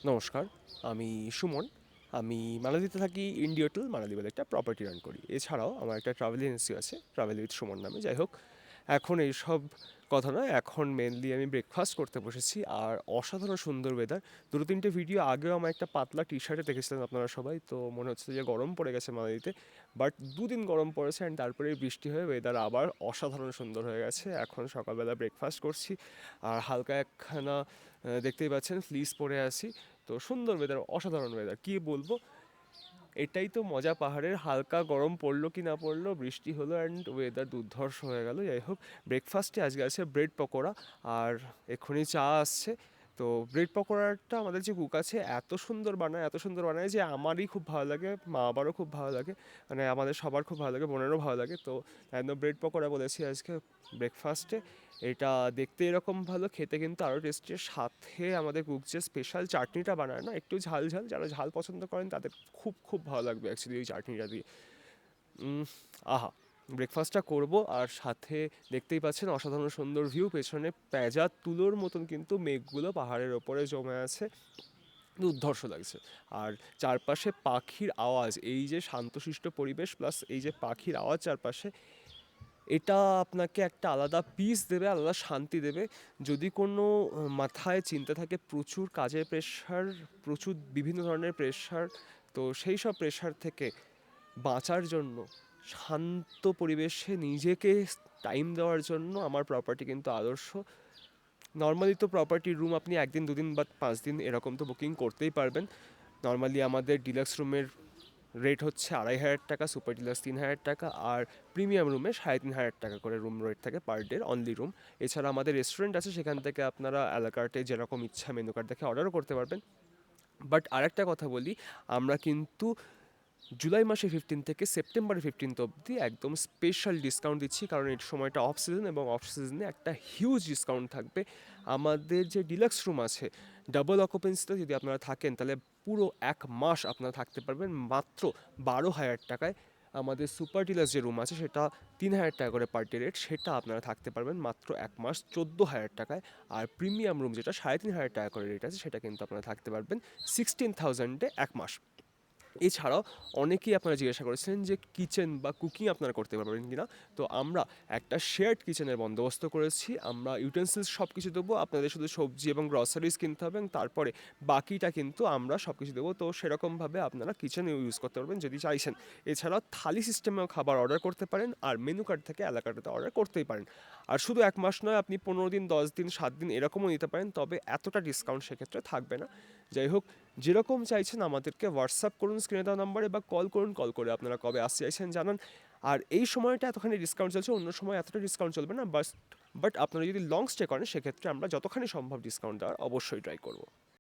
নমস্কার, আমি সুমন। আমি মালদ্বীপে থাকি। ইন্ডিয়া হোটেল মালদ্বীপের একটা প্রপার্টি রান করি। এছাড়াও আমার একটা ট্রাভেল এজেন্সি আছে, ট্রাভেল উইথ সুমন নামে। যাই হোক, এখন এইসব কথা নয়, এখন মেনলি আমি ব্রেকফাস্ট করতে বসেছি। আর অসাধারণ সুন্দর ওয়েদার। দুটো তিনটে ভিডিও আগেও আমার একটা পাতলা টি শার্টে দেখেছিলেন আপনারা সবাই, তো মনে হচ্ছে যে গরম পড়ে গেছে মালদ্বীপে। বাট দুদিন গরম পড়েছে অ্যান্ড তারপরে বৃষ্টি হয়ে ওয়েদার আবার অসাধারণ সুন্দর হয়ে গেছে। এখন সকালবেলা ব্রেকফাস্ট করছি আর হালকা একখানা দেখতেই পাচ্ছেন ফ্লিস পরে আছি। তো সুন্দর ওয়েদার, অসাধারণ ওয়েদার, কী বলবো। এটাই তো মজা পাহাড়ের। হালকা গরম পড়লো কি না পড়লো, বৃষ্টি হলো অ্যান্ড ওয়েদার দুর্ধর্ষ হয়ে গেল। যাই হোক, ব্রেকফাস্টে আজকে আছে ব্রেড পকোড়া আর এক্ষুনি চা আসছে। তো ব্রেড পকোড়াটা আমাদের যে কুক আছে এত সুন্দর বানায়, এত সুন্দর বানায় যে আমারই খুব ভালো লাগে, মা বাবারও খুব ভালো লাগে, মানে আমাদের সবার খুব ভালো লাগে, বোনেরও ভালো লাগে। তো একদম ব্রেড পকোড়া বলেছি আজকে ব্রেকফাস্টে। এটা দেখতে এরকম ভালো, খেতে কিন্তু আরও টেস্টি। সাথে আমাদের কুক যে স্পেশাল চাটনিটা বানায় না, একটু ঝাল ঝাল, যারা ঝাল পছন্দ করেন তাদের খুব খুব ভালো লাগবে অ্যাকচুয়ালি ওই চাটনিটা দিয়ে। আহা, ব্রেকফাস্টটা করব আর সাথে দেখতেই পাচ্ছেন অসাধারণ সুন্দর ভিউ। পেছনে পেঁজা তুলোর মতন কিন্তু মেঘগুলো পাহাড়ের ওপরে জমে আছে, দুর্ধর্ষ লাগছে। আর চারপাশে পাখির আওয়াজ, এই যে শান্তশিষ্ট পরিবেশ প্লাস এই যে পাখির আওয়াজ চারপাশে, এটা আপনাকে একটা আলাদা পিস দেবে, আলাদা শান্তি দেবে। যদি কোনো মাথায় চিন্তা থাকে প্রচুর কাজের প্রেশার, প্রচুর বিভিন্ন ধরনের প্রেশার, তো সেই সব প্রেশার থেকে বাঁচার জন্য, শান্ত পরিবেশে নিজেকে টাইম দেওয়ার জন্য আমার প্রপার্টি কিন্তু আদর্শ। নর্মালি তো প্রপার্টির রুম আপনি একদিন দুদিন বা 5 দিন এরকম তো বুকিং করতেই পারবেন। নর্মালি আমাদের ডিলাক্স রুমের রেট হচ্ছে 2,500 টাকা, সুপার ডিলাক্স 3,000 টাকা, আর প্রিমিয়াম রুমে 3,500 টাকা করে রুম রেট থাকে পার ডে অনলি রুম। এছাড়া আমাদের রেস্টুরেন্ট আছে, সেখান থেকে আপনারা অ্যালাকার্টে যেরকম ইচ্ছা মেনু কার্ড দেখে অর্ডারও করতে পারবেন। বাট আরেকটা কথা বলি, আমরা কিন্তু জুলাই মাসে 15 থেকে সেপ্টেম্বর 15 অবধি একদম স্পেশাল ডিসকাউন্ট দিচ্ছি, কারণ এই সময়টা অফ সিজন এবং অফ সিজনে একটা হিউজ ডিসকাউন্ট থাকবে। আমাদের যে ডিলাক্স রুম আছে ডাবল অকুপেন্সিতে যদি আপনারা থাকেন, তাহলে পুরো 1 মাস আপনারা থাকতে পারবেন মাত্র 12,000 টাকায়। আমাদের সুপার ডিলাক্স যে রুম আছে সেটা 3,000 টাকা করে পার ডে রেট, সেটা আপনারা থাকতে পারবেন মাত্র 1 মাস 14,000 টাকায়। আর প্রিমিয়াম রুম যেটা 3,500 টাকা করে রেট আছে, সেটা কিন্তু আপনারা থাকতে পারবেন 16,000-এ 1 মাস। এছাড়াও অনেকেই আপনারা জিজ্ঞাসা করেছেন যে কিচেন বা কুকিং আপনারা করতে পারবেন কিনা। তো আমরা একটা শেয়ার্ড কিচেনের বন্দোবস্ত করেছি। আমরা ইউটেন্সিলস সব কিছু দেবো, আপনাদের শুধু সবজি এবং গ্রসারিজ কিনতে হবে এবং তারপরে বাকিটা কিন্তু আমরা সব কিছু দেবো। তো সেরকমভাবে আপনারা কিচেন ইউজ করতে পারবেন যদি চাইছেন। এছাড়াও থালি সিস্টেমেও খাবার অর্ডার করতে পারেন আর মেনু কার্ড থেকে এলাকাটাতে অর্ডার করতেই পারেন। আর শুধু 1 মাস নয়, আপনি 15 দিন, 10 দিন, 7 দিন এরকমও নিতে পারেন, তবে এতটা ডিসকাউন্ট সেক্ষেত্রে থাকবে না। যাই হোক, যেরকম চাইছেন আমাদেরকে হোয়াটসঅ্যাপ করুন স্ক্রিনে দেওয়া নাম্বারে, বা কল করুন, কল করে আপনারা কবে আসতে চাইছেন জানান। আর এই সময়টা এতখানি ডিসকাউন্ট চলছে, অন্য সময় এতটা ডিসকাউন্ট চলবে না। বাট আপনারা যদি লং স্টে করেন সেক্ষেত্রে আমরা যতখানি সম্ভব ডিসকাউন্ট দেওয়ার অবশ্যই ট্রাই করব।